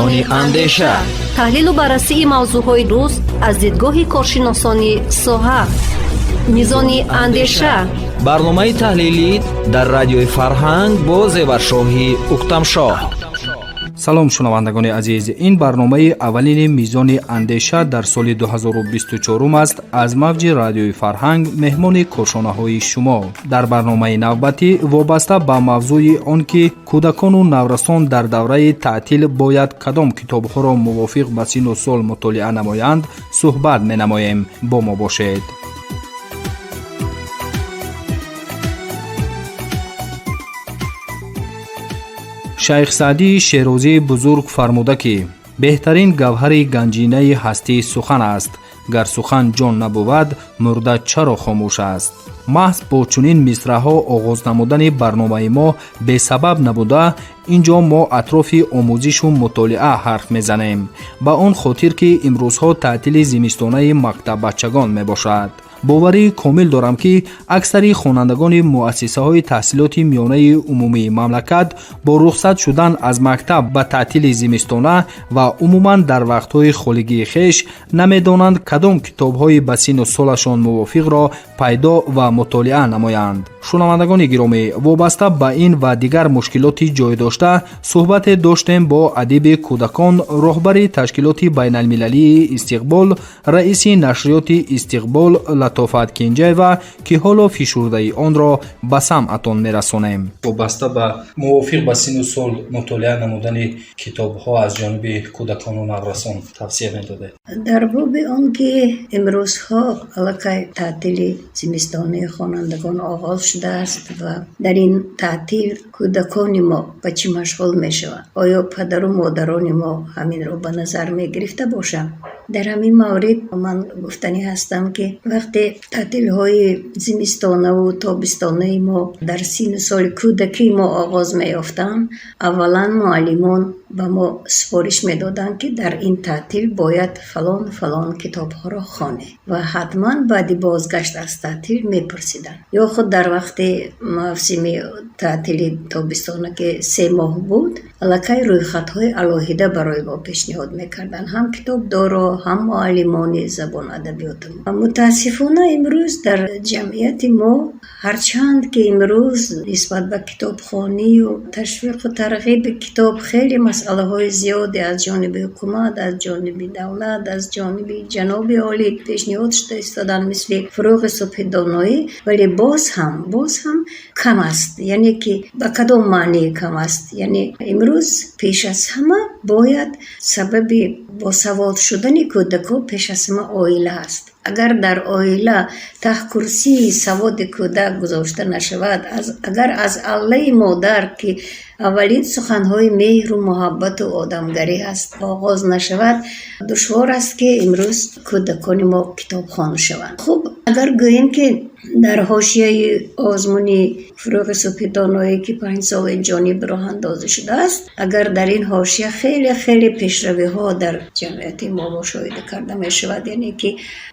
میزان اندیشه، تحلیل و بررسی موضوعهای روز از دیدگاه کارشناسان ساحه. میزان اندیشه، برنامه تحلیلی در رادیوی فرهنگ با زیورشاهی اکتمشاه. салом шунавандагони азиз, ин барномаи аввалини мизони андеша дар соли 2024 аст. Аз мавҷи радиои фарҳанг меҳмони кошонаҳои шумо. Дар барномаи навбатӣ вобаста ба мавзӯи он ки кӯдакону наврасон дар давраи таътил бояд кадом китобҳоро мувофиқ ба сину сол мутолиа намоянд суҳбат менамоем. бо мо бошед. шайх саъдии шерозии бузург фармуда ки беҳтарин гавҳари ганҷинаи ҳастӣ сухан аст. гар сухан ҷон набувад, мурда чаро хомӯш аст. маҳз бо чунин мисраъҳо оғоз намудани барномаи мо бесабаб набуда, инҷо мо атрофи омӯзишу мутолиа ҳарф мезанем. ба он хотир ки имрӯзҳо таътили зимистонаи мактаббачагон мебошад. боварии комил дорам ки аксари хонандагони муассисаҳои таҳсилоти миёнаи умумии мамлакат бо рухсат шудан аз мактаб ба таътили зимистона ва умуман дар вақтҳои холигии хеш намедонанд кадом китобҳои ба сину солашон мувофиқро пайдо ва мутолиа намоянд. шунавандагони гиромӣ, вобаста ба ин ва дигар мушкилоти ҷойдошта суҳбате доштем бо адиби кӯдакон, роҳбари ташкилоти байналмилалии истиқбол, раиси нашриёти истиқбол латофат кинҷаева, ки ҳоло фишурдаи онро ба самъатон мерасонем. вобаста ба мувофиқ ба сину сол мутолиа намудани китобҳо аз ҷониби кӯдакону наврасон тавсия медодед. дар боби он ки имрӯзҳо аллакай таътили зимистони хонандагон оғоз шудааст ва дар ин таътил кӯдакони мо ба чӣ машғул мешаванд? оё падару модарони мо ҳаминро ба назар мегирифта бошанд? дар ҳамин маврид ман гуфтанӣ ҳастам ки вақте таътилҳои зимистонаву тобистонаи мо дар сину соли кӯдакии мо оғоз меёфтанд, аввалан муаллимон ба мо супориш медоданд ки дар ин таътил бояд фалон китобҳоро хонед ва ҳатман баъди бозгашт аз таътил мепурсиданд. ё худ дар вақти мавсими таътили тобистона ки 3 моҳ буд, аллакай рӯйхатҳои алоҳида барои мо пешниҳод мекарданд, ҳам китобдоро, ҳам муаллимони забон адабиёту. мутаассифона имрӯз дар ҷамъияти мо, ҳарчанд ки имрӯз нисбат ба китобхонию ташвиқу тарғиби китоб хеле масъалаҳои зиёде аз ҷониби ҳукумат, аз ҷониби давлат, аз ҷониби ҷаноби олӣ пешниҳод шуда истодан, мисли фурӯғи субҳи доноӣ, вале боз ҳам кам аст. яъне ки ба кадом маънӣ кам аст? яъне имрӯз пеш аз ҳама бояд сабаби босавод шудани кӯдако пеш аз ҳама оила аст. агар дар оила таҳ курсии саводи кӯдак гузошта нашавад, агар аз аллаи модар ки аввалин суханҳои меҳру муҳаббату одамгарӣ аст оғоз нашавад, душвор аст ки имрӯз кӯдакони мо китобхон шаванд. хуб, агар гӯем ки дар ҳошияи озмуни фурӯғи субҳи доноӣ ки 5 соли ҷониб роҳандозӣ шудааст, агар дар ин ҳошия хеле пешравиҳо дар ҷамъияти мо мушоҳида карда мешавад, яъне ки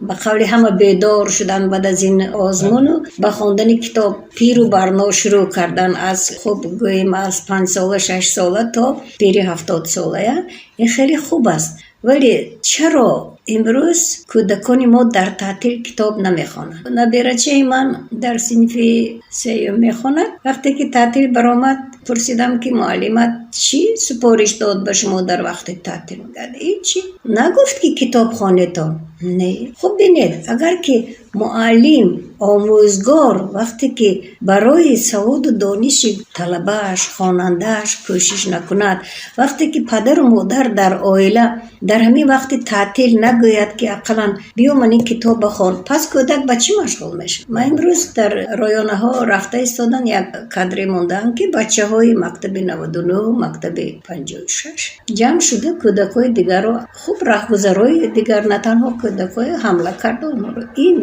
ба қавли ҳама бедор шудан баъд аз ин озмуну ба хондани китоб пиру барно шурӯъ кардан, аз хуб гӯем аз 5 сола 6 сола то пири 70 солая. ин хеле хуб аст, вале чаро имрӯз кӯдакони мо дар таътил китоб намехонанд? набирачаи ман дар синфи 3 мехонад. вақте ки таътил баромад, пурсидам ки муаллимат чӣ супориш дод ба шумо дар вақти таътил? ҳичи нагуфт ки китоб хонетон. не. хуб бинед, агар ки муаллим, омӯзгор вақте ки барои саводу дониши талабааш, хонандааш кӯшиш накунад, вақте ки падару модар дар оила дар ҳамин вақти таътил нагӯяд ки ақаллан биё ман ин китоба хон, пас кӯдак ба чӣ машғул мешавад? ман имрӯз дар роёнаҳо рафта истодан як кадре мондаам ки бачаҳои мактаби 99, мактаби 56 ҷамъ шуда кӯдакҳои дигарро, хуб раҳгузарои дигар, на танҳо кӯдакҳои ҳамла карда онҳоро, ин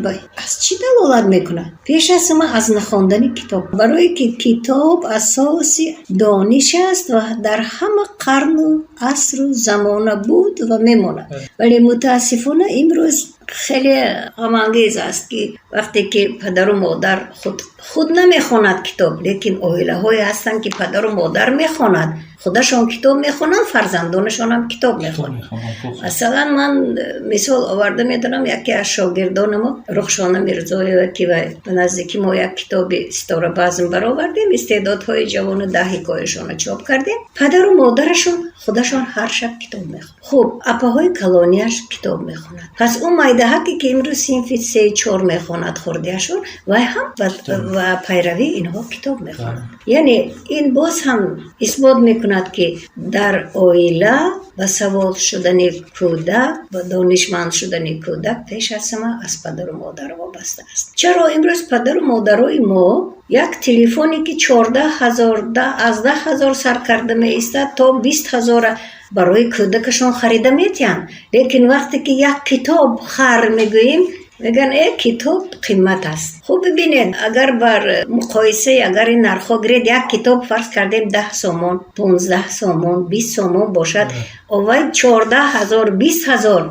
аз чӣ далолат мекунад? пеш аз ҳама аз нахондани китоб, барое ки китоб асоси дониш аст ва дар ҳама қарну асру замона буд ва мемонад. вале мутаассифона имрӯз خیلی غمانگیز است که وقتی که پدر و مادر خود نمیخواند کتاب، لیکن اویله های هستن که پدر و مادر میخواند، خودشون کتاب میخونن، فرزندانشون هم کتاب میخونن. مثلا من مثال آورده میدونم، یکی از شاگردان ما رخشانه میرزایی که به نزدیکی ما یک کتاب ستاره بزم برآوردیم، استعدادهای جوان 10 حکایشون چاپ کردیم. پدر و مادرشون خودشون هر شب کتاب میخونن. خب اپاهای کلونیش کتاب میخونن. پس اون مایده که امروز صنف 3-4 میخوند خوردهشون و هم و پیروی اینها کتاب میخونن. یعنی این باز هم اثبات میکند که در عائله و سواد شدن کودک و دانشمند شدن کودک پیش از همه از پدر و مادر وابسته است. چرا امروز پدر و مادرای ما یک تلفنی که 14,000 از 10,000 سر کرده می ایستد تا 20,000 برای کودکشون خریده میتین، لیکن وقتی که یک کتاب خر میگوییم میگن ای کتاب قیمت است. خوب ببینید اگر بر مقایسه اگر این نرخ گرید، یک کتاب فرض کردیم 10 سومون، 15 سومون، 20 سومون باشد، اوای 14,000 20,000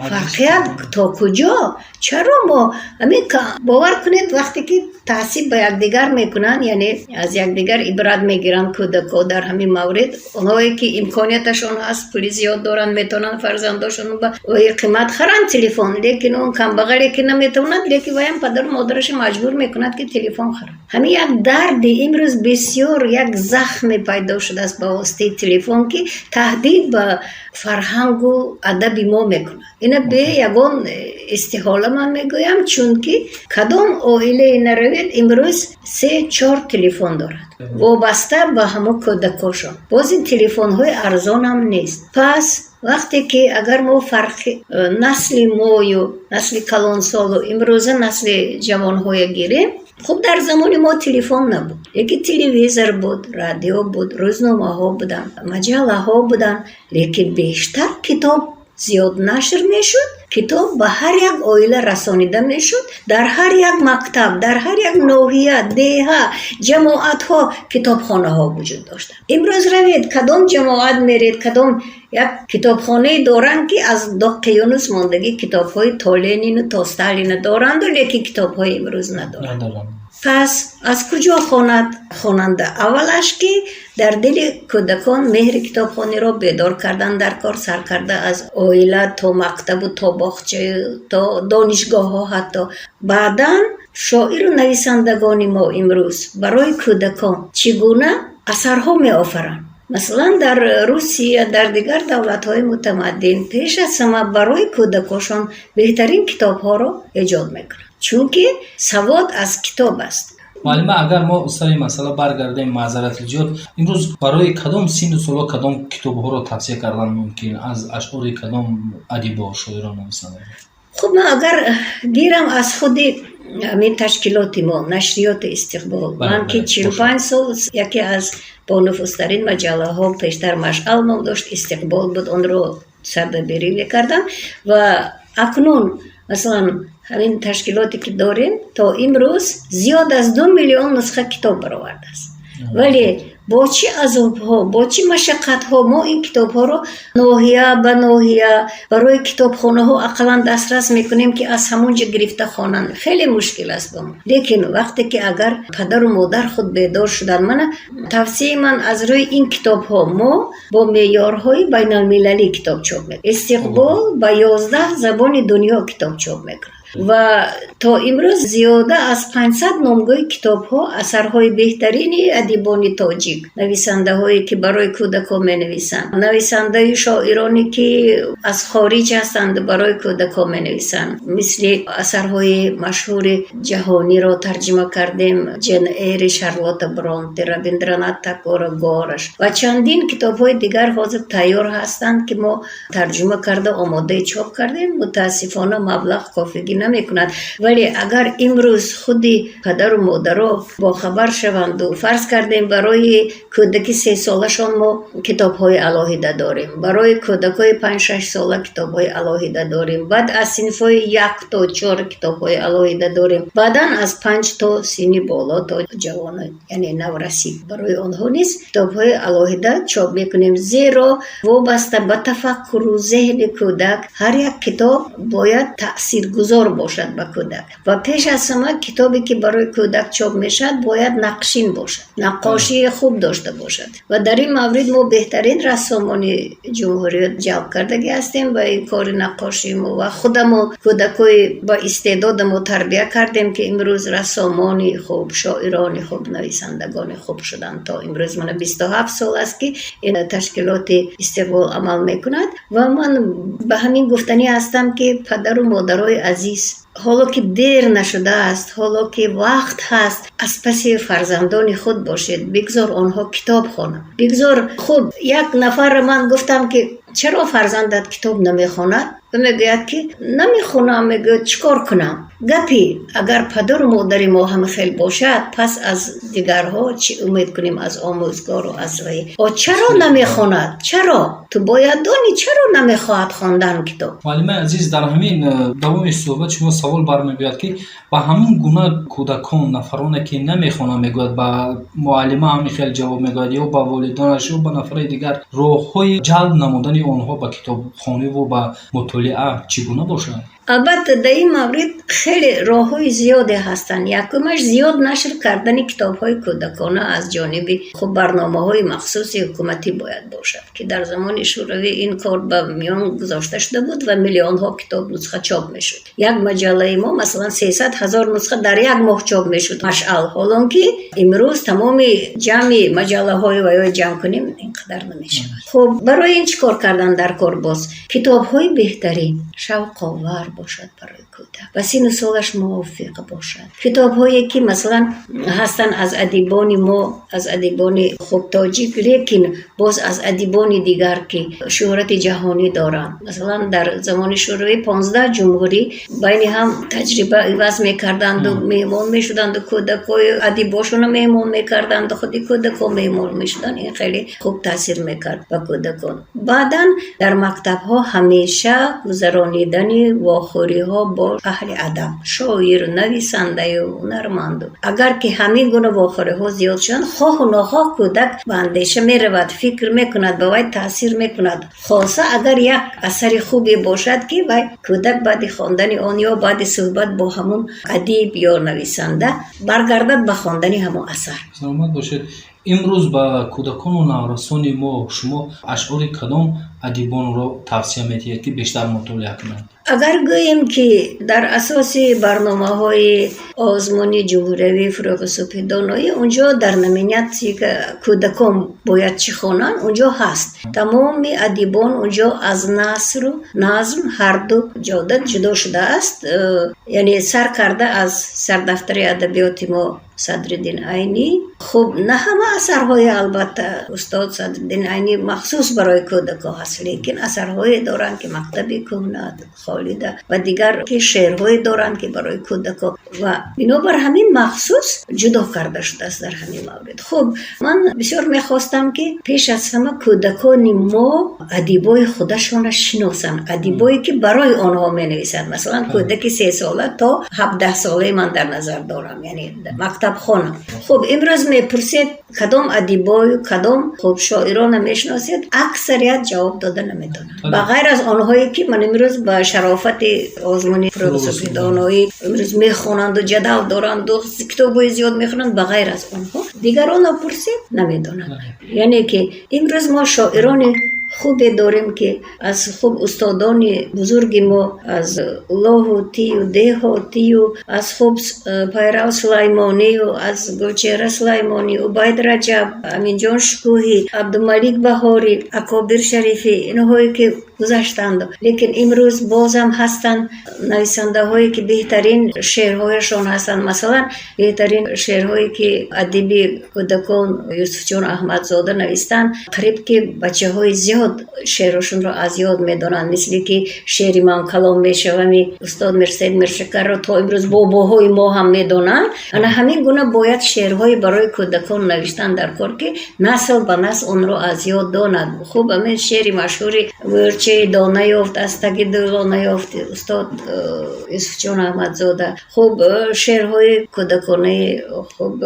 فرقیت تا کجا؟ چرا ما همین باور کنید وقتی که تعصیب به یکدیگر میکنن، یعنی از یکدیگر عبرت میگیرن کودکا در همین مورد، اونایی که امکانیتشون هست پولی زیاد دارن میتونن فرزنداشون با قیمت خرن تلفن، لیکن اون کم بغلی که نمیتونن، لیکن وایم پدر مادرش مجبور میکند که تلفن خرن. همین یک درد امروز بسیار یک زخم پیدا شده است با واسطه تلفن که تهدید به فرهنگ و ادب ما میکنه. اینا به یگان استحاله من میگویم، چون که کدام عائله نروید امروز 3-4 تلفن دارد وابسته به همه کودکاشون. باز این تلفن های ارزان هم نیست. پس وقتی که اگر ما فرق نسل ما و نسل کلانسال و امروز نسل جوان های گیریم، خب در زمان ما تلفن نبود، یکی تلویزیون بود، رادیو بود، روزنامه ها بودن، مجله ها بودن، لیکن بیشتر کتاب زیاد نشر میشد. کتاب به هر یک عائله رسانیده میشد، در هر یک مکتب، در هر یک ناحیه، دیه، جماعت ها کتابخانه ها وجود داشتن. امروز روید کدام جماعت میرید، کدام یک کتابخانه دارن که از دقیانوس ماندگی کتاب های تالینین و تاستالین دارند، لیکن کتاب های امروز ندارند. پس از کجا خواننده؟ اولش که در دل کودکان مهر کتابخانه را بیدار کردن، در کار سر کرده، از عائله تا مکتب و تا باغچه تا دانشگاه ها. حتی بعداً شاعر و نویسندگان ما امروز برای کودکان چگونه اثرها می آفرند. مثلا در روسیه، در دیگر دولت‌های متمدن پیش از همه برای کودکاشون بهترین کتاب‌ها را ایجاد میکنند، چون که سواد از کتاب است. معلمه اگر ما سر مسئله برگردیم، معذرت الجهد، امروز برای کدام سن و سال کدام کتاب‌ها را توصیه کردن ممکن؟ از اشعار کدام ادیبا و شاعران نویسنده؟ خب من اگر گیرم از خود همین تشکیلات ما، نشریات استقبال، من که 45 سال یکی از با نفوذترین مجله ها پیشتر مشعل ما داشت، استقبال بود، اون رو سردبیری کردم و اکنون مثلا همین تشکیلاتی که داریم تا امروز زیاد از 2 میلیون نسخه کتاب برآورده است. ولی با چی عذاب ها، با چی مشقت ها ما این کتاب ها رو ناحیه به ناحیه برای کتابخانه ها اقلا دسترس میکنیم که از همونجا گرفته خوانند. خیلی مشکل است با ما. لیکن وقتی که اگر پدر و مادر خود بیدار شدن، من توصیه من از روی این کتاب ها ما با معیارهای بین المللی کتاب چاپ میکنیم. استقبال با 11 زبان دنیا کتاب چاپ میکنه و تا امروز زیاده از 500 نامگاه کتاب ها اثرهای بهترین ادیبان تاجیک، نویسنده هایی که برای کودکان می نویسند، نویسنده شاعرانی که از خارج هستند برای کودکان می نویسند، مثل اثرهای مشهور جهانی را ترجمه کردیم، جن ایر، شارلوت برانته، رابیندرانات تاگور، گارش و چندین کتاب های دیگر حاضر تیار هستند که ما ترجمه کرده آماده چاپ کردیم. متاسفانه مبلغ کافی نمیکند. ولی اگر امروز خودی پدر و مادرها با خبر شوند و فرض کردیم برای کودکی 3 سالشان ما کتاب‌های الهیده داریم، برای کودکای 5-6 ساله کتاب‌های الهیده داریم، بعد از صنف‌های 1 تا 4 کتاب‌های الهیده داریم، بعداً از 5 تا سنی بالا تا جوان یعنی نورسید برای آنها نیست کتاب‌های الهیده چاپ میکنیم، زیرا وابسته به تفکر و ذهن کودک هر یک کتاب باید تاثیرگذار باشد به کودک و پیش از همه کتابی که برای کودک چاپ میشد باید نقشین باشد، نقاشی خوب داشته باشد و در این مورد ما بهترین رسامان جمهوریت جلب کردگی هستیم و این کار نقاشی ما و خودمو کودکای با استعداد ما تربیت کردیم که امروز رسامان خوب، شاعران خوب، نویسندگان خوب شدن. تا امروز من 27 سال است که این تشکیلات استقلال عمل میکند و من به همین گفتنی هستم که پدر و مادرای عزیز حالا که دیر نشده است، حالا که وقت هست، از پس فرزندان خود باشید، بگذار آنها کتاب خوانند، بگذار. خب یک نفر من گفتم که چرا فرزندت کتاب نمیخواند؟ و میگوید که نمیخونم. میگوید چیکار کنم؟ گپی اگر پدر و مادر ما هم خیلی باشد پس از دیگرها چی امید کنیم از آموزگار و از رای؟ چرا نمیخواند؟ چرا؟ تو باید دانی چرا نمیخواهد خواندن کتاب؟ معلم عزیز، در همین دوام صحبت شما سوال برمیگردد که با همون گونه کودکان نفرانی که نمیخوانند میگوید با معلم هم خیلی جواب میگوید یا با والدینش یا با نفرای دیگر راههای جلب نمودن آنها با کتابخوانی و با مطالعه چگونه باشد؟ البته در این مورد خیلی راه‌های زیادی هستند. یکمش زیاد نشر کردن کتاب‌های کودکانه از جانب خب برنامه‌های مخصوص حکومتی باید باشد که در زمان شوروی این کار به میان گذاشته شده بود و میلیون‌ها کتاب نسخه چاپ می‌شد. یک مجله ما مثلا 300,000 نسخه در یک ماه چاپ می‌شد مشعل، حالا که امروز تمام جمع مجله‌های و جمع کنیم اینقدر نمی‌شود. خب برای این چیکار کردن در کار باز کتاب‌های بهترین شوق آور باشد برای کودک و سن و سالش موافق باشد. کتاب هایی که مثلا هستن از ادیبان ما، از ادیبان خوب تاجیک، لیکن باز از ادیبان دیگر که شهرت جهانی دارند. مثلا در زمان شوروی 15 جمهوری بین هم تجربه عوض میکردند و مهمان میشدند و کودکای ادیباشون مهمان میکردند و خودی کودکا مهمان میشدند. این خیلی خوب تاثیر میکرد به کودکان. بعدن در مکتب ها همیشه گذرانیدن واخوری ها با اهل ادب، شاعر، نویسنده و هنرمند. اگر که همین گونه واخوری ها زیاد شدن، خواه و ناخواه کودک به اندیشه میرود، فکر میکند، به وی تاثیر میکند. خاصه اگر یک اثر خوبی باشد که وی کودک بعد خواندن آن یا بعد صحبت با همون ادیب یا نویسنده برگردد به خواندن همون اثر. سلامت باشید. امروز با کودکان و نوجوانان ما شما اشعار کدام ادیبان را توصیه می‌دهید که بیشتر مطالعه کنند؟ اگر گوییم که در اساس برنامه‌های آزمانی جمهوری فروغ صبح دانایی اونجا در نمینیتی که کودکان باید چی خوانند اونجا هست. تمام ادیبان اونجا از نثر و نظم هر دو جادت جدا شده است. یعنی سر کرده از سردفتر ادبیات ما صدرالدین عینی. خب نه همه اثرهای البته استاد صدرالدین عینی مخصوص برای کودکان هست، لیکن اثرهای دارن که مکتب کهنه خالده و دیگر که شعرهای دارن که برای کودکان و بنابر همین مخصوص جدا کرده شده است در همین مورد. خب من بسیار میخواستم که پیش از همه کودکان ما ادیبای خودشون را شناسن، ادیبایی که برای آنها می نویسند. مثلا کودک 3 ساله تا 17 ساله من در نظر دارم، یعنی مکتب خانم. خب امروز میپرسید کدام ادیبای کدام خوب شاعران میشناسید، اکثریت جواب داده نمیتونن، بغیر از آنهایی که من امروز با شرافت آزمانی فروغ صبح دانایی امروز میخونند و جدل دارند و کتابای زیاد میخونند، بغیر از آنها دیگران پرسید نمیدونن. یعنی که امروز ما شاعران خوبی داریم که از خوب استادان بزرگ ما، از لاهوتی و دهاتی و از خوب پیرو سلیمانی و از گلچهره سلیمانی و عبید رجب، امین جان شکوهی، عبدالملیک بهاری، اکابر شریفی، اینهایی که گذشتند، لیکن امروز بازم هستند نویسنده هایی که بهترین شعرهایشان هستند. مثلا بهترین شعرهایی که ادیب کودکان یوسف جان احمدزاده نوشتن، قریب که بچه های زیاد زیاد شعرشون رو از یاد میدونن، مثل که شعری من کلام میشومی استاد مرسید مرشکر رو تا امروز باباهای ما هم میدونن. انا همین گونه باید شعرهای برای کودکان نوشتن در کار که نسل به نسل اون رو از یاد داند. خوب همین شعری مشهوری ورچه دانه یافت از تگ دانه یافت استاد یوسف جان احمدزاده. خوب شعرهای کودکانه خوب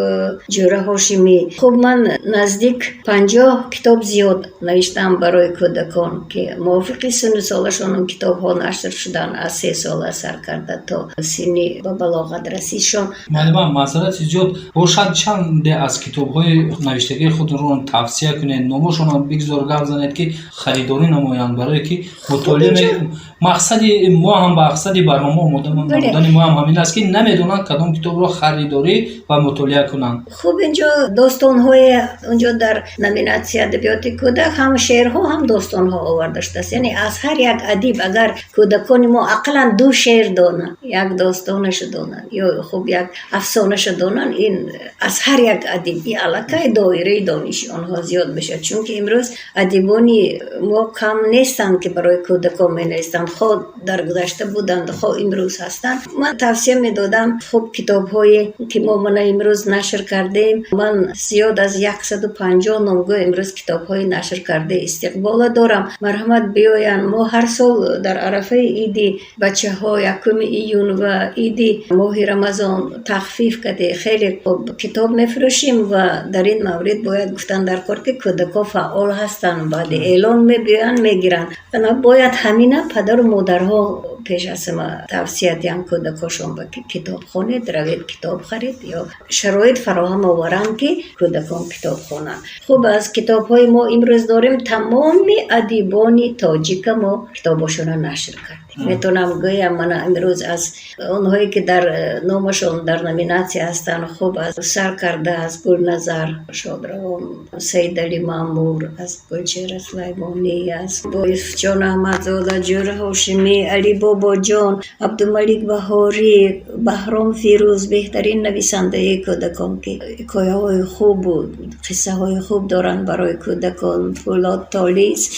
جوره هاشمی. خوب من نزدیک 50 کتاب زیاد نوشتم برای کودکان که موافق سن سالشون کتاب ها نشر شدن، از 3 سال سر کرده تا سنی به بلاغت رسیدشون. معلم معذرت زیاد باشد چند از کتاب های نوشتگی خود رو توصیه کنید، نامشون بگذار گپ زنید که خریداری نمایند، برای که مطالعه مقصد ما هم به مقصد برنامه نمودن ما هم همین است که نمیدونن کدام کتاب رو خریداری و مطالعه کنند. خوب اینجا داستان های اونجا در نامیناسی ادبیات کودک هم شعرها هم داستان ها آورده شده است. یعنی از هر یک ادیب اگر کودکان ما اقلا 2 شعر دانن، یک داستانش دانن یا خوب یک افسانهش دانن، این از هر یک ادیبی علاقه دایره دانش آنها زیاد بشه. چون که امروز ادیبانی ما کم نیستن که برای کودکان می نویسند، خود در گذشته بودند، خود امروز هستند. من توصیه می دادم خوب کتاب هایی که ما امروز نشر کردیم، من زیاد از 150 نامگو امروز کتاب های نشر کرده استقبال دارم. مرحمت بیاین، ما هر سال در عرفه عید بچه ها 1 ایون و عید ماه رمضان تخفیف کده خیلی خوب کتاب میفروشیم و در این مورد باید گفتن در کار که کودکان فعال هستن، بعد اعلان میبیان میگیرن. بنا باید همینه پدر و مادرها پیش از ما توصیه دیان کودکاشون با کتاب خونید، روید کتاب خرید یا شرایط فراهم آورن که کودکان کتاب خونن. خوب از کتاب های ما امروز داریم تمامی ادیبان تاجیک ما کتاباشون رو نشر کردیم. میتونم گویم من امروز از اونهایی که در نامشون در نامیناسی هستن خوب از سر کرده از گلنظر شادروان، سید علی مامور، از گلچهره سلیمانی، از یوسف جان احمدزاده، جوره هاشمی، علی بابا جان، عبدالملک بهاری، بهرام فیروز، بهترین نویسنده کودکان که حکایه های خوب و قصه های خوب دارن برای کودکان. فولاد تالیس،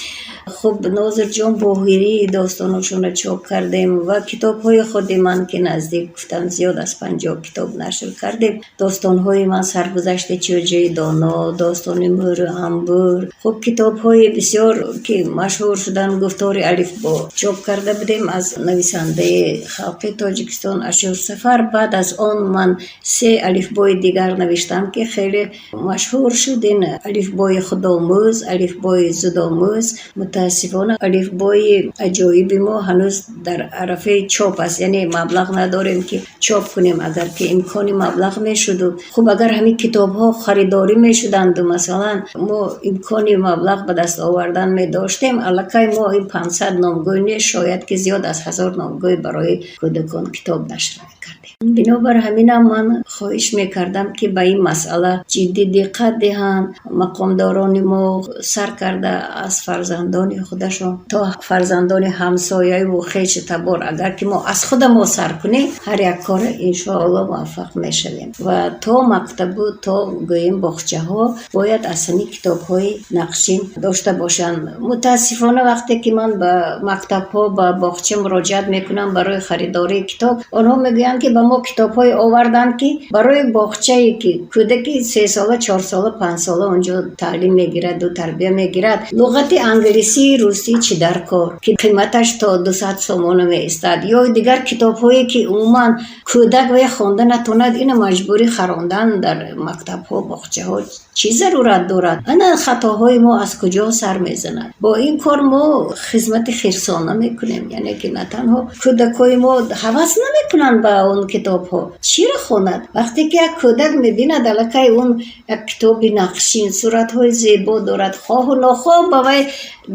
خوب ناظر جان باهیری داستانشون چاپ کردیم و کتاب های خود من که نزدیک گفتم زیاد از 50 کتاب نشر کردیم. داستان های من سرگذشت چوجه دانا، داستان مور انبور، خوب کتاب های بسیار که مشهور شدن، گفتار الف با چاپ کرده بودیم از نویسنده خلق تاجیکستان اشور سفر. بعد از آن من 3 الفبای دیگر نوشتم که خیلی مشهور شدین، الفبای خودآموز، الفبای زودآموز. متاسفانه الفبای عجایب ما هنوز در عرفه چاپ است، یعنی مبلغ نداریم که چاپ کنیم. اگر که امکانی مبلغ میشد، خب اگر همین کتاب ها خریداری میشدند، مثلا ما امکانی مبلغ به دست آوردن می داشتیم، الکی ما این 500 نامگوی شاید که زیاد از 1000 نامگوی برای کودکان کتاب نشر کردیم. بنابر همین من خواهش میکردم که به این مسئله جدی دقت دهند. مقامداران ما سر کرده از فرزندان خودشون تا فرزندان همسایه و خویش تبار، اگر که ما از خود ما سر کنیم هر یک کار انشاءالله موفق میشویم. و تا مکتب و تا گویم باغچه ها باید اصلا کتاب های نقشین داشته باشند. متاسفانه وقتی که من به مکتب ها و باغچه مراجعت میکنم برای خریداری کتاب، آنها میگویند که به ما کتاب های آوردن که برای باغچه‌ای که کودکی 3 ساله 4 ساله 5 ساله اونجا تعلیم میگیرد و تربیه میگیرد، لغت انگلیسی روسی چی در کار که قیمتش تا 200 سومون میستد، یا دیگر کتاب هایی که عموما کودک و خوانده نتوند این مجبوری خواندن در مکتب ها باغچه ها چی ضرورت دارد؟ انا خطاهای ما از کجا سر میزند؟ با این کار ما خدمت خیرسانه میکنیم، یعنی که نه تنها کودکای ما هوس نمیکنن به اون کتاب ها، چی را خوند؟ وقتی که یک کودک میبینه دلکه اون یک کتاب نقشین صورت های زیبا دارد، خواه و ناخواه با وی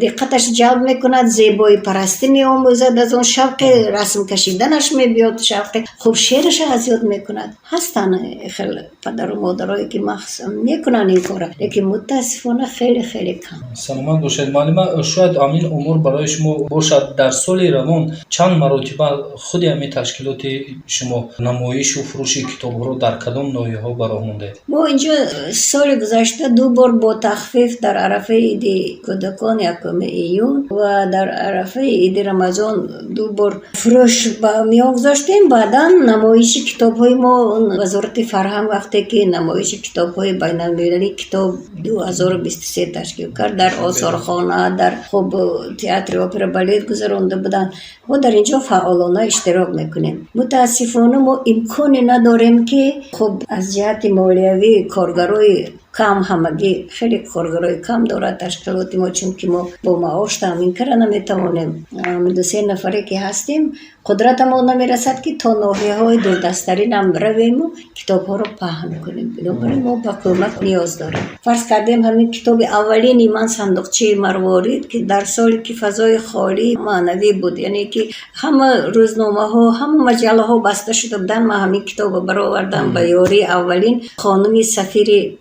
دقتش جلب میکند، زیبایی پرستی میآموزد، میسازد از اون شوق رسم کشیدنش میبیاد، شوق خوب شعرش از یاد میکند. هستن خیلی پدر و مادرایی که مخصوصا میکنن این کار، لیکن متاسفانه خیلی خیلی کم. سلامت باشید معلم. شاید امین امور برای شما باشد. در سال روان چند مرتبه خود همین تشکیلات شما نمایش و فروش کتاب رو در کدام ناحیه ها براه موندید؟ ما اینجا سال گذشته 2 بار با تخفیف در عرفه عید کودکان 1 ایون و در عرفه عید رمضان 2 بار فروش با میان گذاشتیم. بعدا نمایش کتاب های ما وزارت فرهنگ وقتی که نمایش کتاب های بین المللی کتاب 2023 تشکیل کرد، در آثارخانه، در خب تئاتر اپرا بالت گذرانده بودن. ما در اینجا فعالانه اشتراک میکنیم. متاسفانه ما امکانی نداریم که خب از جهت مالیوی کارگرای کم، همگی خیلی کارگرای کم دارد تشکیلات ما، چون که ما با معاش تامین کردن نمیتوانیم. 2-3 نفری که هستیم قدرت ما نمیرسد که تا ناحیه های دوردستری هم برویم و کتاب ها رو پهن کنیم. بنابراین ما با کمک نیاز داریم. فرض کردیم همین کتاب اولین ایمان صندوقچه مروارید که در سالی که فضای خالی معنوی بود، یعنی که همه روزنامه ها، همه مجله ها بسته شده بودن، ما همین کتاب برآوردم به یاری اولین خانم سفیر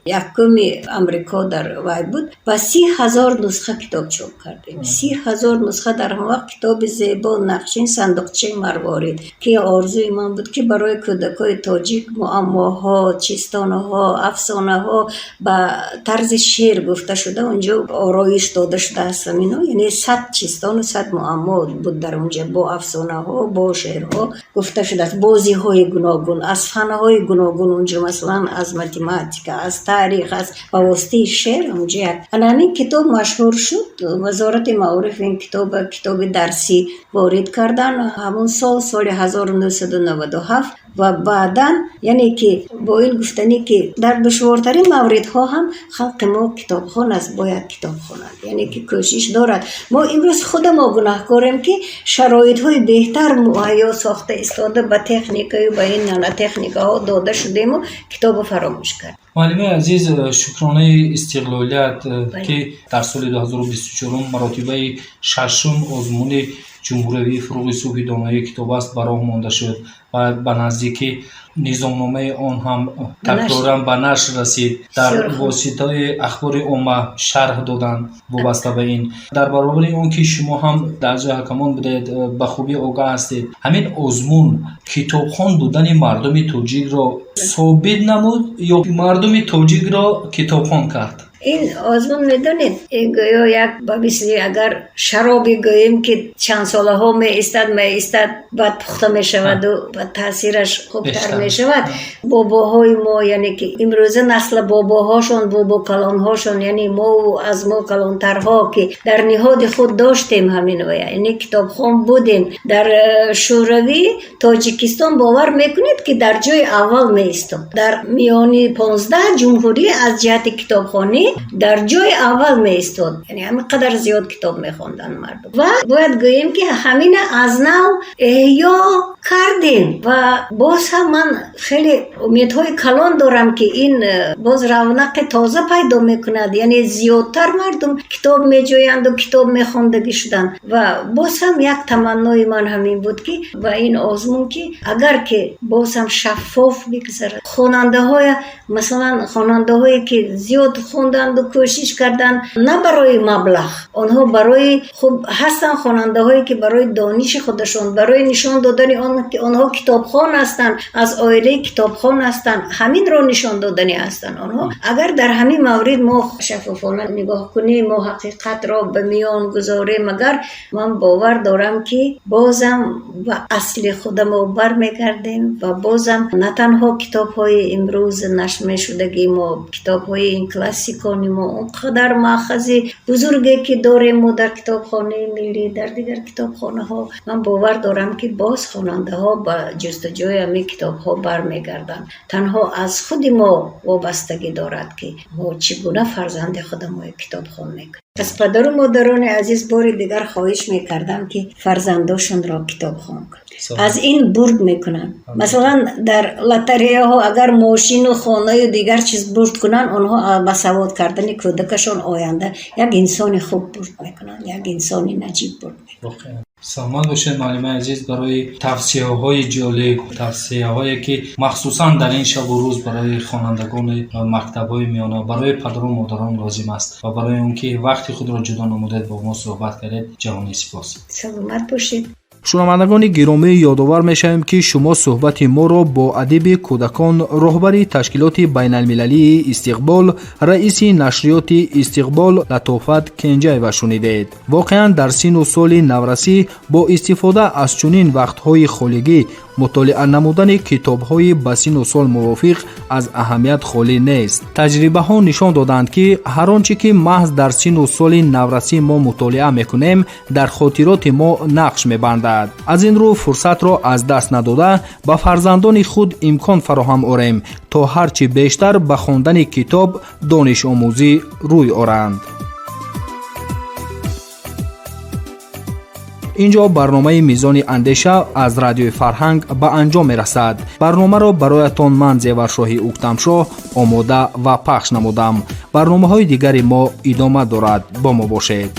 امریکا در وای بود و 30,000 نسخه کتاب چاپ کردیم. 30,000 نسخه در همه وقت کتاب زیبا نقشین صندوقچه مروارید که آرزوی من بود که برای کودکای تاجیک معماها، چیستانها، افسانه ها با طرز شعر گفته شده اونجا آرایش داده شده است. یعنی 100 چیستان و 100 معما بود در اونجا، با افسانه ها، با شعرها گفته شده است. بازی های گوناگون، از فن های گوناگون اونجا، مثلا از متماتیک، از تاریخ، از واسطه شعر اونجا. همین کتاب مشهور شد. وزارت معارف این کتاب درسی وارد کردن همون سال 1997 و بعدا یعنی که با این گفتنی که در دشوارترین موردها هم خلق ما کتابخوان است، باید کتاب خوانند، یعنی که کوشش دارد. ما امروز خود ما گناهکاریم که شرایط های بهتر مهیا ساخته استاده به تکنیکای و این نانو تکنیک‌ها داده شدیم و کتاب فراموش کرد. معلم عزیز، شکرانه استقلالیت که در سال 2024 مراتبه 6م آزمون جمهوری فروغ صوفی دانایی کتاب است براه مانده شد و به نزدیکی نظامنامه آن هم تکرارا به نشر رسید. در واسطه اخبار عامه شرح دادن وابسته به این. در برابر اون که شما هم در جای حکمان بودید به خوبی آگاه هستید، همین آزمون کتابخوان بودن مردم توجیک را ثابت نمود یا مردم توجیک را کتابخوان کرد؟ این آزمون میدونید این گویا یک بابیسلی اگر شرابی گوییم که چند ساله ها می ایستد بعد پخته می شود و بعد تاثیرش خوبتر می شود. باباهای ما یعنی که امروزه نسل باباهاشون، بابا کلانهاشون، یعنی ما از ما کلانترها که در نهاد خود داشتیم همین و یعنی کتابخوان بودیم. در شوروی تاجیکستان باور میکنید که در جای اول می ایستاد. در میانی 15 جمهوری از جهت کتابخوانی در جای اول می ایستاد، یعنی همینقدر زیاد کتاب می خوندن مردم. و باید گوییم که همین از نو احیا کردیم و باز هم من خیلی امیدهای کلان دارم که این باز رونق تازه پیدا میکند، یعنی زیادتر مردم کتاب می جویند و کتاب می خوندگی شدن. و باز هم یک تمنای من همین بود که و این آزمون که اگر که باز هم شفاف بگذرد، خواننده های مثلا خواننده هایی که زیاد خوندند و کوشش کردن نه برای مبلغ، آنها برای خوب هستن، خواننده هایی که برای دانش خودشون، برای نشان دادن آن که آنها کتابخوان هستند، از عائله کتابخوان هستند، همین رو نشان دادنی هستند آنها. اگر در همین مورد ما شفافانه نگاه کنیم و حقیقت را به میان گذاریم، مگر من باور دارم که بازم و اصل خودمو برمیگردیم و بازم نه تنها کتاب های امروز نشر شدگی ما، کتاب های این کلاسیکانی ما اونقدر ماخذی بزرگی که داریم ما در کتابخانه ملی، در دیگر کتابخانه ها، من باور دارم که باز خواننده ها با جستجوی همین کتاب ها برمیگردن. تنها از خود ما وابستگی دارد که ما چگونه فرزند خودمو کتابخوان میکنیم. پس پدر و مادران عزیز بار دیگر خواهش میکردم که فرزنداشون را کتابخوان کنند. از این برد میکنن. مثلا در لاتریه ها اگر ماشین و خانه و دیگر چیز برد کنن، اونها با سواد کردن کودکشون آینده یک انسان خوب برد میکنن، یک انسان نجیب برد میکنن. саломат бошед муаллимаи азиз, барои тавсияҳои ҷолиб, тавсияҳое ки махсусан дар ин шабу рӯз барои хонандагони мактабҳои миёна, барои падару модарон лозим аст ва барои он ки вақти худро ҷудо намудед бо мо суҳбат кардед, ҷавони сипос. Саломат бошед. шунавандагони гиромӣ, ёдовар мешавем ки шумо суҳбати моро бо адиби кӯдакон, роҳбари ташкилоти байналмилалии Истиқбол, раиси нашриёти Истиқбол Латофат Кенҷаева шунидед. Воқеан дар сину соли наврасӣ бо истифода аз чунин вақтҳои холигӣ мутолиа намудани китобҳои ба сину сол мувофиқ аз аҳамият холӣ нест. Таҷрибаҳо нишон доданд ки ҳар он чӣ ки маҳз дар сину соли наврасӣ мо мутолиа мекунем, дар хотироти мо нақш мебандад. аз ин рӯ фурсатро аз даст надода ба фарзандони худ имкон фароҳам орем, то ҳарчи бештар ба хондани китоб, донишомӯзӣ рӯй оранд. инҷо барномаи мизони андеша аз радиои Фарҳанг ба анҷом мерасад. барномаро бароятон ман Зеваршоҳи Уктамшоҳ омода ва пахш намудам. барномаҳои дигари мо идома дорад. бо мо бошед.